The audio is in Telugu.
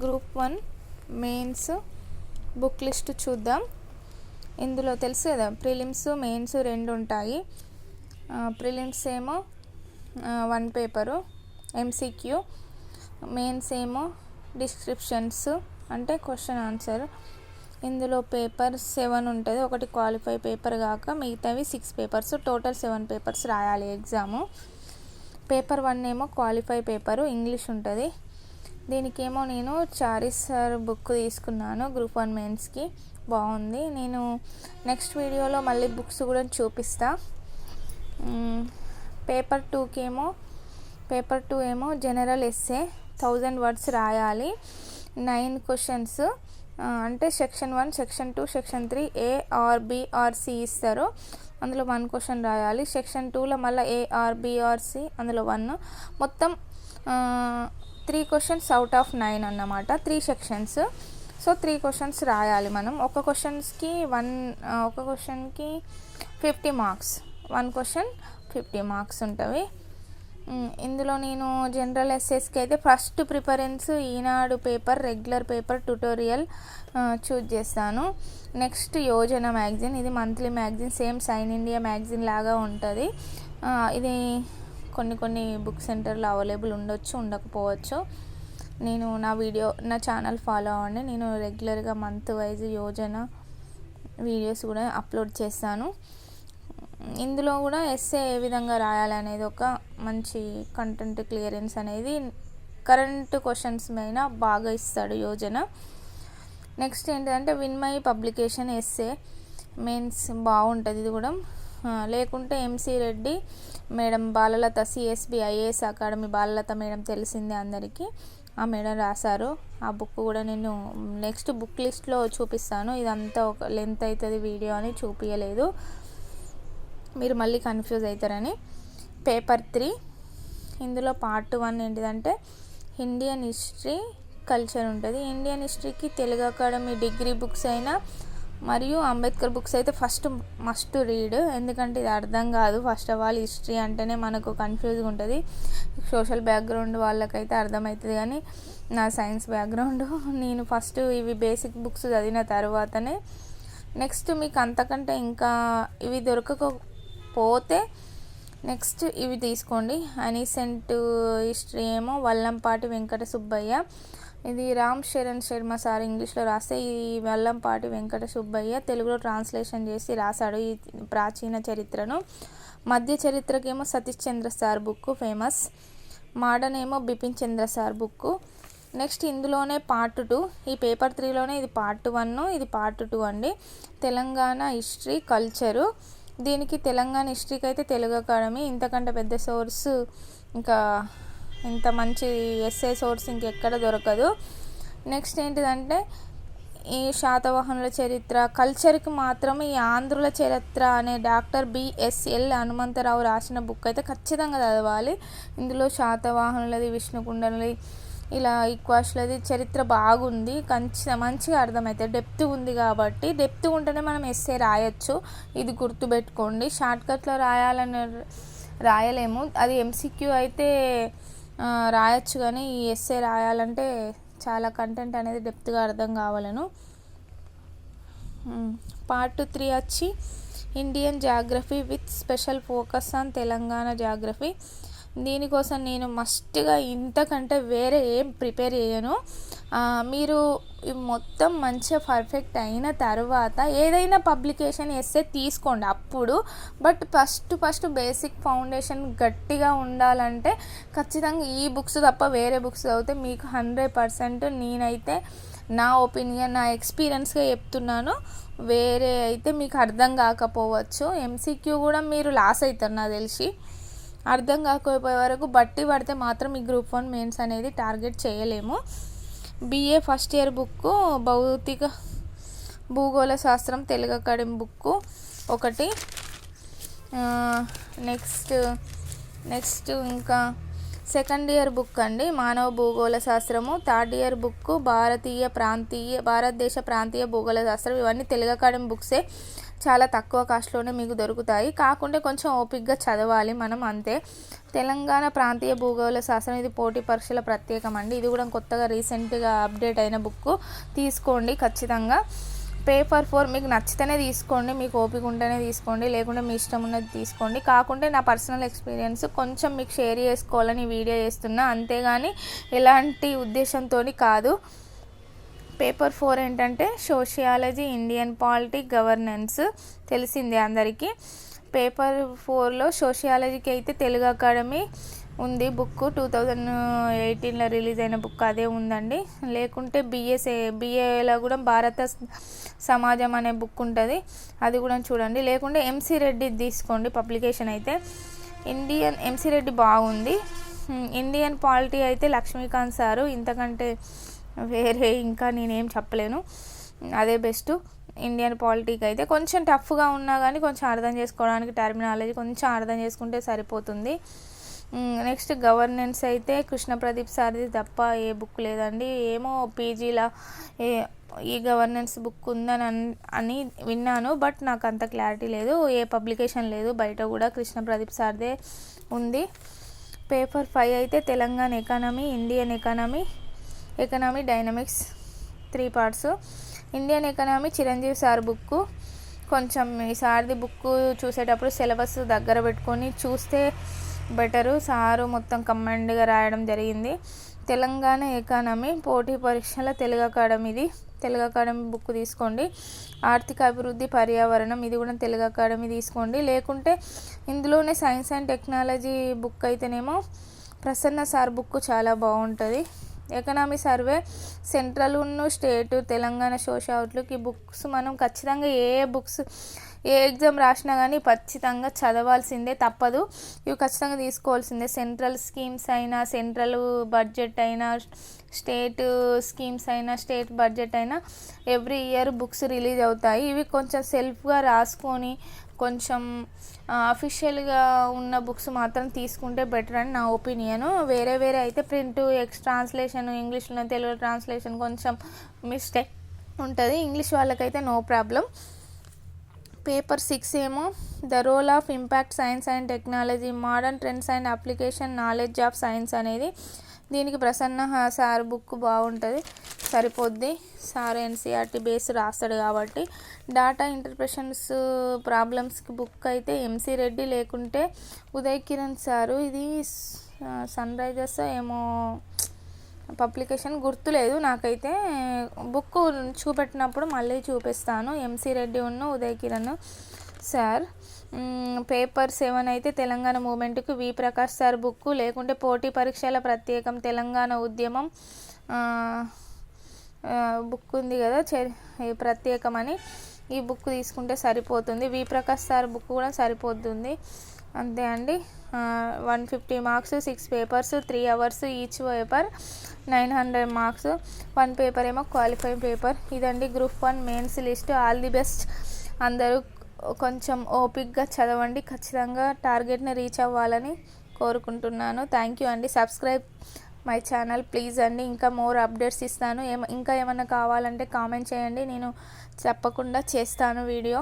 గ్రూప్ 1 మెయిన్స్ బుక్ లిస్ట్ చూద్దాం. ఇందులో తెలుసు కదా ప్రిలిమ్స్ మెయిన్స్ రెండు ఉంటాయి. ప్రిలిమ్స్ ఏమో 1 పేపరు ఎంసీక్యూ, మెయిన్స్ ఏమో డిస్క్రిప్షన్స్ అంటే క్వశ్చన్ ఆన్సర్. ఇందులో పేపర్ 7 ఉంటుంది, ఒకటి క్వాలిఫై పేపర్ కాక మిగతావి 6 పేపర్స్, టోటల్ 7 పేపర్స్ రాయాలి ఎగ్జాము. పేపర్ 1 ఏమో క్వాలిఫై పేపరు, ఇంగ్లీష్ ఉంటుంది. దీనికేమో నేను చారిస్ సార్ బుక్ తీసుకున్నాను గ్రూప్ 1 మెయిన్స్కి, బాగుంది. నేను నెక్స్ట్ వీడియోలో మళ్ళీ బుక్స్ కూడా చూపిస్తా. పేపర్ 2 ఏమో జనరల్ ఎస్సే 1000 వర్డ్స్ రాయాలి. 9 క్వశ్చన్స్ అంటే section 1, section 2, section 3 A or B or C ఇస్తారు, అందులో 1 క్వశ్చన్ రాయాలి. సెక్షన్ 2లో మళ్ళీ A or B or C, అందులో 1. మొత్తం 3 క్వశ్చన్స్ అవుట్ ఆఫ్ 9 అన్నమాట, 3 సెక్షన్స్. సో 3 క్వశ్చన్స్ రాయాలి మనం. ఒక క్వశ్చన్కి 50 మార్క్స్, 1 క్వశ్చన్ 50 మార్క్స్ ఉంటుంది. ఇందులో నేను జనరల్ ఎస్ఎస్కి అయితే first preference Eenadu paper, regular paper, tutorial choose చేస్తాను. నెక్స్ట్ యోజన మ్యాగజైన్, ఇది monthly magazine, same Sign India magazine లాగా ఉంటుంది. ఇది కొన్ని బుక్ సెంటర్లో అవైలబుల్ ఉండొచ్చు, ఉండకపోవచ్చు. నేను నా ఛానల్ ఫాలో అవ్వండి, నేను రెగ్యులర్గా మంత్ వైజ్ యోజన వీడియోస్ కూడా అప్లోడ్ చేస్తాను. ఇందులో కూడా ఎస్సే ఏ విధంగా రాయాలనేది ఒక మంచి కంటెంట్ క్లియరెన్స్ అనేది కరెంట్ క్వశ్చన్స్ మీద బాగా ఇస్తాడు యోజన. నెక్స్ట్ ఏంటంటే విన్మై పబ్లికేషన్ ఎస్సే మెయిన్స్ బాగుంటుంది ఇది కూడా. లేకుంటే MC Reddy madam Balalatha, CSB IAS academy Balalatha madam తెలిసిందే అందరికీ, ఆ మేడం రాశారు. ఆ బుక్ కూడా నేను నెక్స్ట్ బుక్ లిస్ట్లో చూపిస్తాను. ఇదంతా ఒక లెంత్ అవుతుంది వీడియో అని చూపించలేదు, మీరు మళ్ళీ కన్ఫ్యూజ్ అవుతారని. పేపర్ 3 ఇందులో పార్ట్ 1 ఏంటిదంటే ఇండియన్ హిస్టరీ, కల్చర్ ఉంటుంది. ఇండియన్ హిస్టరీకి తెలుగు అకాడమీ డిగ్రీ బుక్స్ అయినా మరియు అంబేద్కర్ బుక్స్ అయితే ఫస్ట్ మస్ట్ రీడ్, ఎందుకంటే ఇది అర్థం కాదు. ఫస్ట్ ఆఫ్ ఆల్ హిస్టరీ అంటేనే మనకు కన్ఫ్యూజ్గా ఉంటుంది. సోషల్ బ్యాక్గ్రౌండ్ వాళ్ళకైతే అర్థమవుతుంది, కానీ నా సైన్స్ బ్యాక్గ్రౌండ్, నేను ఫస్ట్ ఇవి బేసిక్ బుక్స్ చదివిన తర్వాతనే నెక్స్ట్ మీకు అంతకంటే ఇంకా ఇవి దొరకకపోతే నెక్స్ట్ ఇవి తీసుకోండి. అనీసెంట్ హిస్టరీ ఏమో వల్లంపాటి వెంకట సుబ్బయ్య, ఇది రామ్ చరణ్ శర్మ సార్ ఇంగ్లీష్లో రాస్తే, ఈ వల్లంపాటి వెంకట సుబ్బయ్య తెలుగులో ట్రాన్స్లేషన్ చేసి రాశాడు ఈ ప్రాచీన చరిత్రను. మధ్య చరిత్రకేమో సతీష్ చంద్ర సార్ బుక్ ఫేమస్, మోడర్న్ ఏమో బిపిన్ చంద్ర సార్ బుక్. నెక్స్ట్ ఇందులోనే పార్ట్ 2, ఈ పేపర్ 3లోనే ఇది పార్ట్ 1, ఇది పార్ట్ 2 అండి. Telangana history, culture. దీనికి తెలంగాణ హిస్టరీకి అయితే తెలుగు అకాడమీ, ఇంతకంటే పెద్ద సోర్స్ ఇంకా ఇంత మంచి ఎస్ఏ సోర్స్ ఇంకెక్కడ దొరకదు. నెక్స్ట్ ఏంటిదంటే ఈ శాతవాహనుల చరిత్ర. కల్చర్కి మాత్రం ఈ ఆంధ్రుల చరిత్ర అనే డాక్టర్ బిఎస్ఎల్ హనుమంతరావు రాసిన బుక్ అయితే ఖచ్చితంగా చదవాలి. ఇందులో శాతవాహనులది, విష్ణుకుండలది, ఇలా ఈక్వాష్లది చరిత్ర బాగుంది, మంచిగా అర్థమవుతుంది. డెప్త్ ఉంది కాబట్టి, డెప్త్ ఉంటేనే మనం ఎస్సే రాయొచ్చు, ఇది గుర్తుపెట్టుకోండి. షార్ట్కట్లో రాయలేము, అది ఎంసీక్యూ అయితే రాయొచ్చు, కానీ ఈ ఎస్సే రాయాలంటే చాలా కంటెంట్ అనేది డెప్త్గా అర్థం కావాలను. పార్ట్ 3 వచ్చి Indian geography with special focus on Telangana geography. దీనికోసం నేను మస్ట్గా ఇంతకంటే వేరే ఏం ప్రిపేర్ చేయను. మీరు మొత్తం మంచిగా పర్ఫెక్ట్ అయిన తర్వాత ఏదైనా పబ్లికేషన్ ఎస్సే తీసుకోండి అప్పుడు. బట్ ఫస్ట్ బేసిక్ ఫౌండేషన్ గట్టిగా ఉండాలంటే ఖచ్చితంగా ఈ బుక్స్ తప్ప వేరే బుక్స్ చదివితే మీకు 100% నేనైతే నా ఒపీనియన్, నా ఎక్స్పీరియన్స్గా చెప్తున్నాను. వేరే అయితే మీకు అర్థం కాకపోవచ్చు. ఎంసీక్యూ కూడా మీరు లాస్ అవుతారు నాకు తెలిసి. అర్థం కాకపోయే వరకు బట్టి పడితే మాత్రం ఈ గ్రూప్ 1 మెయిన్స్ అనేది టార్గెట్ చేయలేము. బిఏ ఫస్ట్ ఇయర్ బుక్ భౌతిక భూగోళ శాస్త్రం తెలుగు అకాడమీ బుక్ ఒకటి. నెక్స్ట్ ఇంకా సెకండ్ ఇయర్ బుక్ అండి మానవ భూగోళ శాస్త్రము. థర్డ్ ఇయర్ బుక్ భారతదేశ ప్రాంతీయ భూగోళ శాస్త్రం. ఇవన్నీ తెలుగు అకాడమీ బుక్సే, చాలా తక్కువ కాస్ట్లోనే మీకు దొరుకుతాయి. కాకుంటే కొంచెం ఓపిక్గా చదవాలి మనం అంతే. తెలంగాణ ప్రాంతీయ భూగోళ శాస్త్రం, ఇది పోటీ పరీక్షల ప్రత్యేకం అండి. ఇది కూడా కొత్తగా రీసెంట్గా అప్డేట్ అయిన బుక్, తీసుకోండి ఖచ్చితంగా. పేపర్ 4 మీకు నచ్చితేనే తీసుకోండి, మీకు ఓపిక ఉంటేనే తీసుకోండి, లేకుంటే మీ ఇష్టం ఉన్నది తీసుకోండి. కాకుంటే నా పర్సనల్ ఎక్స్పీరియన్స్ కొంచెం మీకు షేర్ చేసుకోవాలని వీడియో చేస్తున్నా, అంతేగాని ఎలాంటి ఉద్దేశంతో కాదు. పేపర్ 4 ఏంటంటే సోషియాలజీ, ఇండియన్ పాలిటీ, గవర్నెన్స్ తెలిసిందే అందరికీ. పేపర్ 4లో సోషియాలజీకి అయితే తెలుగు అకాడమీ ఉంది బుక్, 2018లో రిలీజ్ అయిన బుక్ అదే ఉందండి. లేకుంటే బిఏలో కూడా భారత సమాజం అనే బుక్ ఉంటుంది, అది కూడా చూడండి. లేకుంటే ఎంసీ రెడ్డి తీసుకోండి పబ్లికేషన్ అయితే. ఎంసీ రెడ్డి బాగుంది. ఇండియన్ పాలిటీ అయితే లక్ష్మీకాంత్ సారు, ఇంతకంటే వేరే ఇంకా నేనేం చెప్పలేను, అదే బెస్ట్. ఇండియన్ పాలిటీకి అయితే కొంచెం టఫ్గా ఉన్నా కానీ కొంచెం అర్థం చేసుకోవడానికి టర్మినాలజీ కొంచెం అర్థం చేసుకుంటే సరిపోతుంది. నెక్స్ట్ గవర్నెన్స్ అయితే కృష్ణ ప్రదీప్ సార్ది తప్ప ఏ బుక్ లేదండి. ఏమో పీజీలా ఈ గవర్నెన్స్ బుక్ ఉందని విన్నాను, బట్ నాకు అంత క్లారిటీ లేదు, ఏ పబ్లికేషన్ లేదు, బయట కూడా కృష్ణ ప్రదీప్ సార్దే ఉంది. పేపర్ 5 అయితే Telangana economy, Indian economy dynamics 3 parts. Indian economy Chiranjeevi sir book, కొంచెం ఈ సార్ది బుక్ చూసేటప్పుడు సిలబస్ దగ్గర పెట్టుకొని చూస్తే బెటరు. సారు మొత్తం కమాండ్గా రాయడం జరిగింది. తెలంగాణ ఎకానమీ పోటీ పరీక్షల తెలుగు అకాడమీ బుక్ తీసుకోండి. ఆర్థిక అభివృద్ధి, పర్యావరణం, ఇది కూడా తెలుగు అకాడమీ తీసుకోండి. లేకుంటే ఇందులోనే సైన్స్ అండ్ టెక్నాలజీ బుక్ అయితేనేమో ప్రసన్న సార్ బుక్ చాలా బాగుంటుంది. Economy survey, central state, Telangana social outlook, ఈ బుక్స్ మనం ఖచ్చితంగా ఏ ఎగ్జామ్ రాసినా కానీ ఖచ్చితంగా చదవాల్సిందే, తప్పదు. ఇవి ఖచ్చితంగా తీసుకోవాల్సిందే. సెంట్రల్ స్కీమ్స్ అయినా, సెంట్రల్ బడ్జెట్ అయినా, స్టేట్ స్కీమ్స్ అయినా, స్టేట్ బడ్జెట్ అయినా ఎవ్రీ ఇయర్ బుక్స్ రిలీజ్ అవుతాయి. ఇవి కొంచెం సెల్ఫ్గా రాసుకొని కొంచెం అఫీషియల్గా ఉన్న బుక్స్ మాత్రం తీసుకుంటే బెటర్ అని నా ఒపీనియను. వేరే అయితే ప్రింట్, ట్రాన్స్లేషన్, ఇంగ్లీష్లో తెలుగు ట్రాన్స్లేషన్ కొంచెం మిస్టేక్ ఉంటుంది. ఇంగ్లీష్ వాళ్ళకైతే నో ప్రాబ్లం. పేపర్ 6 ఏమో the role of impact science and technology, modern trends and application, knowledge of science అనేది. దీనికి ప్రసన్న సార్ బుక్ బాగుంటుంది, సరిపోద్ది. సార్ ఎన్సీఆర్టీ బేస్ రాస్తాడు కాబట్టి. డాటా ఇంటర్ప్రెషన్స్ ప్రాబ్లమ్స్కి బుక్ అయితే ఎంసీ రెడ్డి, లేకుంటే ఉదయ్ కిరణ్ సారు, ఇది సన్ రైజర్స్ ఏమో పబ్లికేషన్ గుర్తులేదు నాకైతే. బుక్ చూపెట్టినప్పుడు మళ్ళీ చూపిస్తాను. MC Reddy Uday Kiran sir. Paper 7 అయితే తెలంగాణ మూమెంట్కు వి ప్రకాష్ సార్ బుక్, లేకుంటే పోటీ పరీక్షల ప్రత్యేకం తెలంగాణ ఉద్యమం బుక్ ఉంది కదా ప్రత్యేకం అని, ఈ బుక్ తీసుకుంటే సరిపోతుంది. వి ప్రకాష్ సార్ బుక్ కూడా సరిపోతుంది, అంతే అండి. 150 marks, 6 papers, 3 hours each paper, 900 marks. 1 paper ఏమో క్వాలిఫైయింగ్ పేపర్. ఇదండి group 1 mains list. All the best. అందరూ కొంచెం ఓపిక్గా చదవండి, ఖచ్చితంగా టార్గెట్ని రీచ్ అవ్వాలని కోరుకుంటున్నాను. థ్యాంక్ యూ అండి. సబ్స్క్రైబ్ మై ఛానల్ ప్లీజ్ అండి. ఇంకా మోర్ అప్డేట్స్ ఇస్తాను. ఇంకా ఏమైనా కావాలంటే కామెంట్ చేయండి, నేను తప్పకుండా చేస్తాను వీడియో.